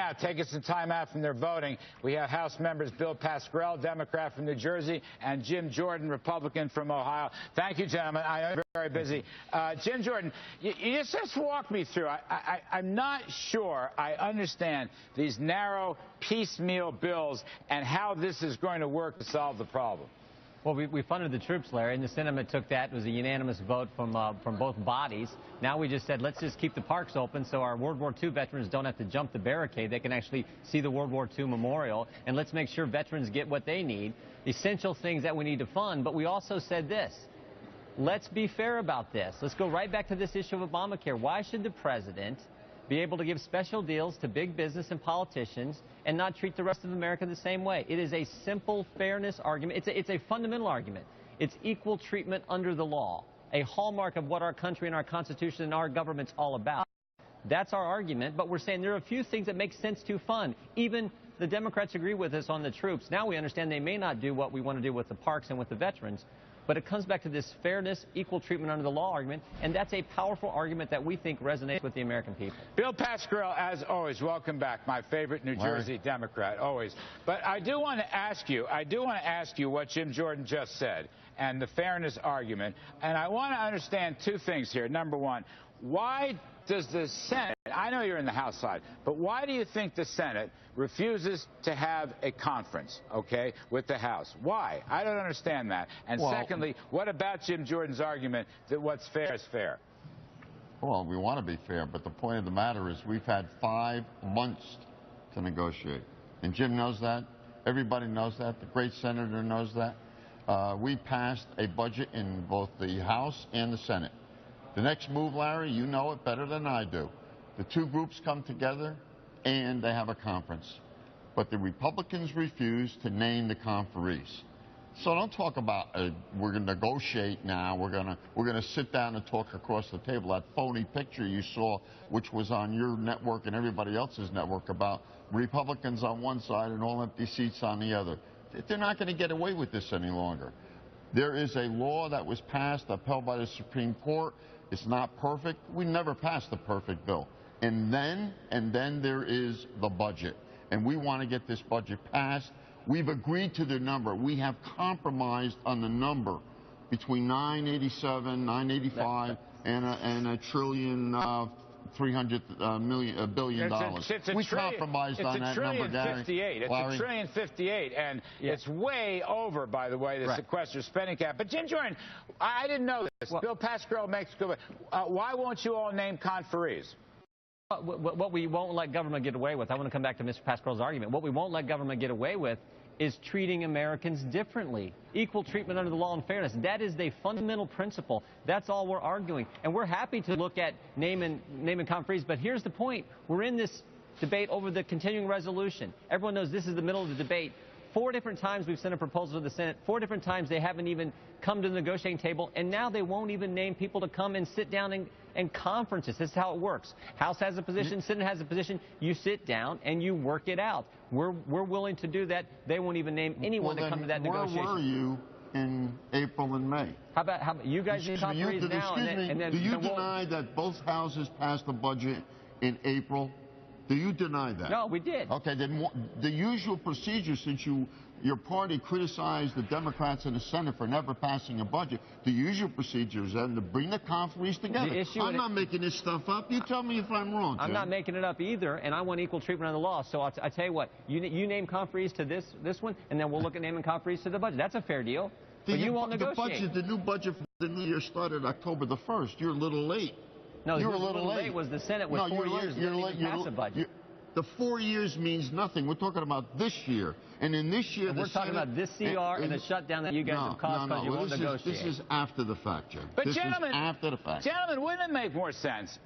now, taking some time out from their voting, we have House members Bill Pascrell, Democrat from New Jersey, and Jim Jordon, Republican from Ohio. Thank you, gentlemen. I know you're very busy. Jim Jordon, you just walk me through. I'm not sure I understand these narrow, piecemeal bills and how this is going to work to solve the problem. Well, we funded the troops, Larry, and the Senate took that. It was a unanimous vote from both bodies. Now we just said, let's just keep the parks open so our World War II veterans don't have to jump the barricade. They can actually see the World War II memorial, and let's make sure veterans get what they need, essential things that we need to fund. But we also said this, let's be fair about this. Let's go right back to this issue of Obamacare. Why should the president be able to give special deals to big business and politicians and not treat the rest of America the same way? It is a simple fairness argument. It's a fundamental argument. It's equal treatment under the law, a hallmark of what our country and our Constitution and our government's all about. That's our argument, but we're saying there are a few things that make sense to fund. Even the Democrats agree with us on the troops. Now we understand they may not do what we want to do with the parks and with the veterans, but it comes back to this fairness, equal treatment under the law argument, and that's a powerful argument that we think resonates with the American people. Bill Pascrell, as always, welcome back. My favorite New Jersey Democrat, always. But I do want to ask you what Jim Jordon just said and the fairness argument, and I want to understand two things here. Number one, why does the Senate, I know you're in the House side, but why do you think the Senate refuses to have a conference, okay, with the House? Why? I don't understand that. And secondly, what about Jim Jordon's argument that what's fair is fair? Well, we want to be fair, but the point of the matter is we've had 5 months to negotiate. And Jim knows that. Everybody knows that. The great senator knows that. We passed a budget in both the House and the Senate. The next move, Larry, you know it better than I do. The two groups come together and they have a conference. But the Republicans refuse to name the conferees. So don't talk about we're going to negotiate now. We're going to sit down and talk across the table. That phony picture you saw, which was on your network and everybody else's network, about Republicans on one side and all empty seats on the other. They're not going to get away with this any longer. There is a law that was passed, upheld by the Supreme Court. It's not perfect. We never passed a perfect bill. And then there is the budget. And we want to get this budget passed. We've agreed to the number. We have compromised on the number between 987, 985, and a trillion, $300 billion. We compromised on that number, Gary. It's $1.058 trillion, and it's way over, by the way, the sequestered spending cap. But Jim Jordon, I didn't know this. Bill Pascrell makes good. Why won't you all name conferees? What we won't let government get away with, I want to come back to Mr. Pascrell's argument. What we won't let government get away with is treating Americans differently. Equal treatment under the law and fairness. That is the fundamental principle. That's all we're arguing. And we're happy to look at naming conferees, but here's the point. We're in this debate over the continuing resolution. Everyone knows this is the middle of the debate. 4 different times we've sent a proposal to the Senate. 4 different times they haven't even come to the negotiating table, and now they won't even name people to come and sit down in conferences. This is how it works. House has a position, Senate has a position. You sit down and you work it out. We're willing to do that. They won't even name anyone to come to that negotiation. Where were you in April and May? How about you guys need conferees now? Do you deny that both houses passed the budget in April? Do you deny that? No, we did. Okay, then the usual procedure, since your party criticized the Democrats in the Senate for never passing a budget, the usual procedure is then to bring the conferees together. I'm not making this stuff up. You tell me if I'm wrong, Jim. I'm not making it up either, and I want equal treatment under the law. So I tell you what, you name conferees to this one, and then we'll look at naming conferees to the budget. That's a fair deal. But you won't negotiate. The new budget for the new year started October the 1st. You're a little late. No, you're a little late. Was the Senate with 4 years to pass a budget? The 4 years means nothing. We're talking about this year. And in this year, we're talking about this CR and the shutdown that you guys have caused because you won't negotiate. This is after the fact, Jim. But this gentlemen, is after the fact. Gentlemen, wouldn't it make more sense,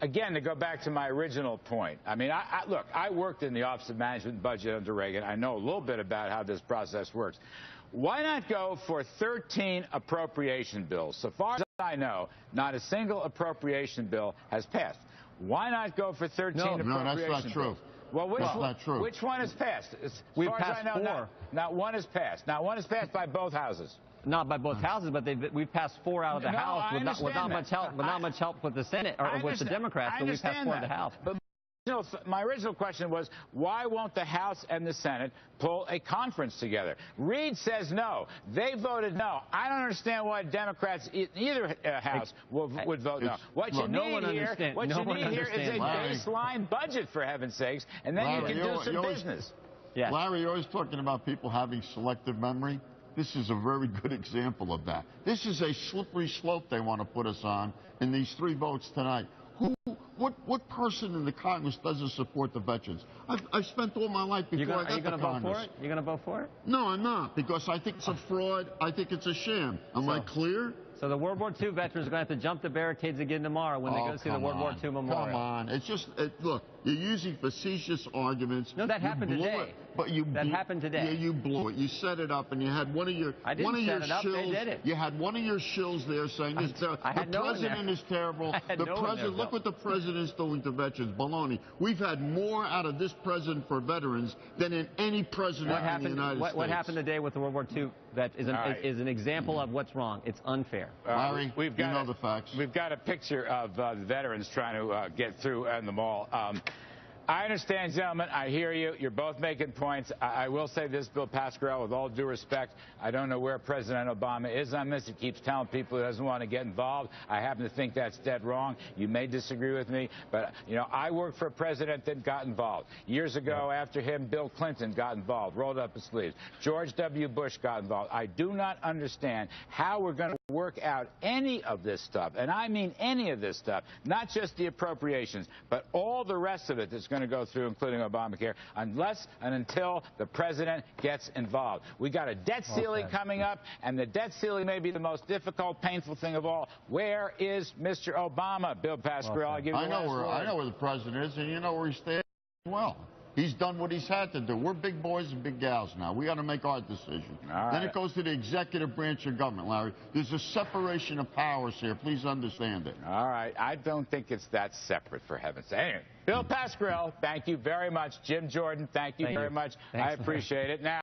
again, to go back to my original point? I mean, look, I worked in the Office of Management and Budget under Reagan. I know a little bit about how this process works. Why not go for 13 appropriation bills? So far as I know, not a single appropriation bill has passed. Why not go for 13 appropriation bills? No, that's not true. Well, which one has passed? We've passed 4. Not one has passed. Not one has passed by both houses. Not by both houses, but we've passed 4 out of the House with not much help with the Senate or with the Democrats, but we've passed 4 in the House. My original question was, why won't the House and the Senate pull a conference together? Reid says no. They voted no. I don't understand why Democrats in either House would vote no. What you need here is a baseline budget, for heaven's sakes, and then Larry, you can do some business. Yes. Larry, you're always talking about people having selective memory. This is a very good example of that. This is a slippery slope they want to put us on in these 3 votes tonight. What person in the Congress doesn't support the veterans? I've spent all my life before I got to Congress. You're going to vote for it? No, I'm not, because I think it's a fraud. I think it's a sham. Am I clear? So the World War II veterans are going to have to jump the barricades again tomorrow when they go see the World War II memorial. Come on. It's just, look, you're using facetious arguments. No, that happened today. That happened today. Yeah, you blew it. You set it up, and you had one of your I didn't set it up. They did it. You had one of your shills there saying the president is terrible. Look what the president's doing to veterans. Baloney. We've had more out of this president for veterans than in any president in the United States. What happened today with the World War II vet is an example of what's wrong. It's unfair. Larry, you know the facts. We've got a picture of the veterans trying to get through in the mall. I understand, gentlemen. I hear you. You're both making points. I will say this, Bill Pascrell, with all due respect, I don't know where President Obama is on this. He keeps telling people he doesn't want to get involved. I happen to think that's dead wrong. You may disagree with me, but, you know, I worked for a president that got involved. Years ago, after him, Bill Clinton got involved, rolled up his sleeves. George W. Bush got involved. I do not understand how we're going to work out any of this stuff, and I mean any of this stuff, not just the appropriations, but all the rest of it that's going to go through, including Obamacare, unless and until the president gets involved. We got a debt ceiling coming up, and the debt ceiling may be the most difficult, painful thing of all. Where is Mr. Obama, Bill Pascrell? I'll give you the last word. I know where the president is, and you know where he stands well. He's done what he's had to do. We're big boys and big gals now. We got to make our decision. Then it goes to the executive branch of government, Larry. There's a separation of powers here. Please understand it. All right. I don't think it's that separate, for heaven's sake. Anyway, Bill Pascrell, thank you very much. Jim Jordan, thank you very much. I appreciate it. Now.